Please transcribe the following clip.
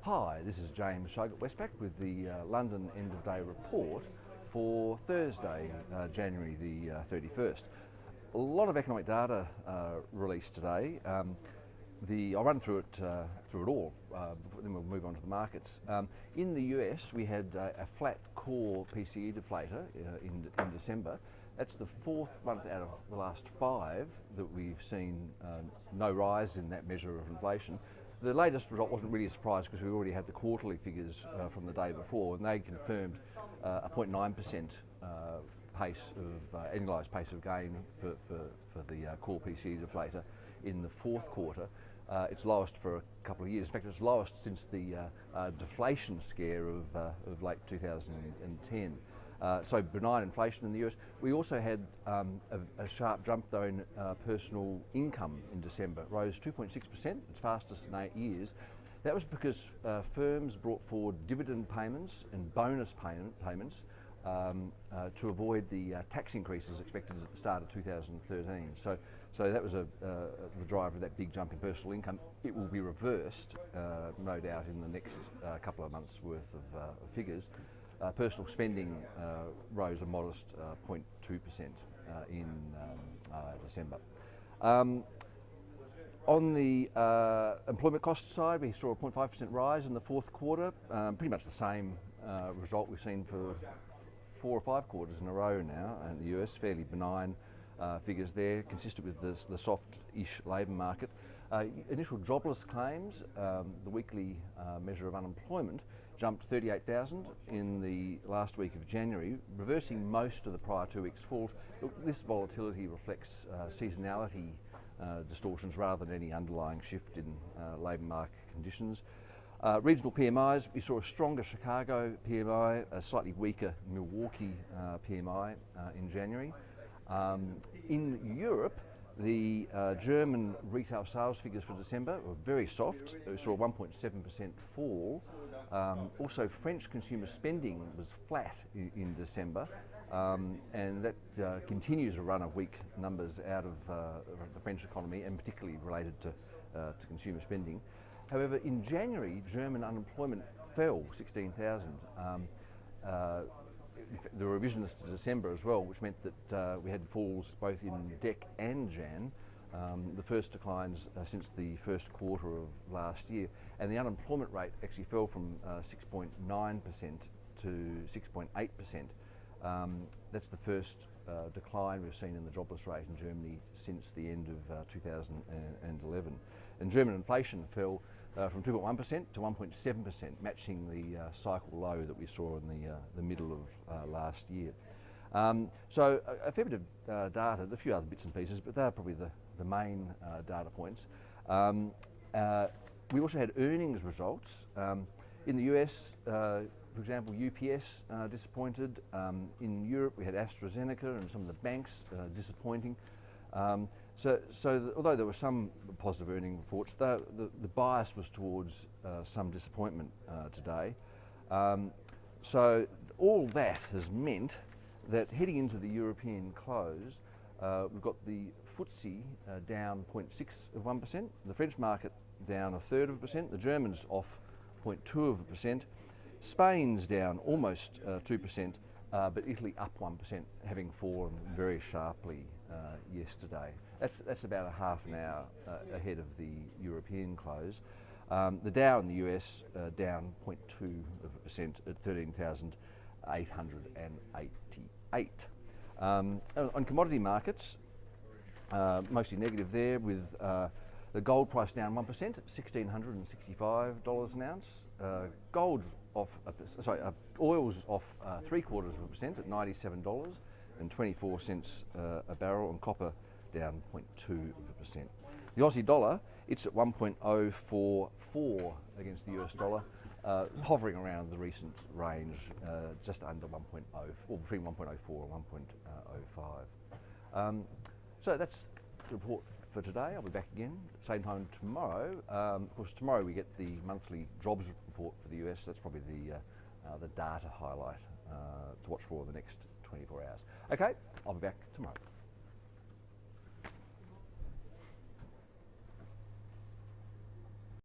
Hi, this is James Shug at Westpac with the London end of day report for Thursday, January the 31st. A lot of economic data released today. I'll run through it all, then we'll move on to the markets. In the US, we had a flat core PCE deflator in December. That's the fourth month out of the last five that we've seen no rise in that measure of inflation. The latest result wasn't really a surprise because we already had the quarterly figures from the day before, and they confirmed a 0.9% pace of annualised pace of gain for the core PCE deflator in the fourth quarter. It's lowest for a couple of years. In fact, it's lowest since the deflation scare of late 2010. So benign inflation in the US. We also had a sharp jump though in personal income in December. It rose 2.6%, its fastest in 8 years. That was because firms brought forward dividend payments and bonus payments to avoid the tax increases expected at the start of 2013. So that was the driver of that big jump in personal income. It will be reversed, no doubt, in the next couple of months' worth of figures. Personal spending rose a modest 0.2% in December. On the employment cost side, we saw a 0.5% rise in the fourth quarter, pretty much the same result we've seen for 4 or 5 quarters in a row now in the US, fairly benign figures there, consistent with the soft-ish labour market. Initial jobless claims, the weekly measure of unemployment, jumped 38,000 in the last week of January, reversing most of the prior 2 weeks' falls. This volatility reflects seasonality distortions rather than any underlying shift in labour market conditions. Regional PMIs, we saw a stronger Chicago PMI, a slightly weaker Milwaukee PMI in January. In Europe, the German retail sales figures for December were very soft. We saw a 1.7% fall. Also, French consumer spending was flat in December, and that continues a run of weak numbers out of the French economy, and particularly related to consumer spending. However, in January, German unemployment fell 16,000. There were revisions to December as well, which meant that we had falls both in DEC and Jan, the first declines since the first quarter of last year, and the unemployment rate actually fell from 6.9% to 6.8%. That's the first decline we've seen in the jobless rate in Germany since the end of 2011. And German inflation fell from 2.1% to 1.7%, matching the cycle low that we saw in the middle of last year. So a fair bit of data, a few other bits and pieces, but they're probably the main data points. We also had earnings results. In the US, for example, UPS disappointed. In Europe, we had AstraZeneca and some of the banks disappointing. Although there were some positive earning reports, the bias was towards some disappointment today. So all that has meant that heading into the European close, we've got the FTSE down 0.6%, the French market down 1/3%, the Germans off 0.2%, Spain's down almost 2%, but Italy up 1%, having fallen very sharply yesterday. That's about a half an hour ahead of the European close. The Dow in the US down 0.2% at 13,888. On commodity markets, mostly negative there, with the gold price down 1% at $1,665 an ounce. Oil's off 0.75% at $97.24 a barrel, and copper down 0.2%. The Aussie dollar, it's at 1.044 against the US dollar, hovering around the recent range, just under 1.0, or between 1.04 and 1.05. So that's the report for today. I'll be back again same time tomorrow. Of course, tomorrow we get the monthly jobs report for the US. That's probably the data highlight to watch for the next 24 hours. Okay, I'll be back tomorrow.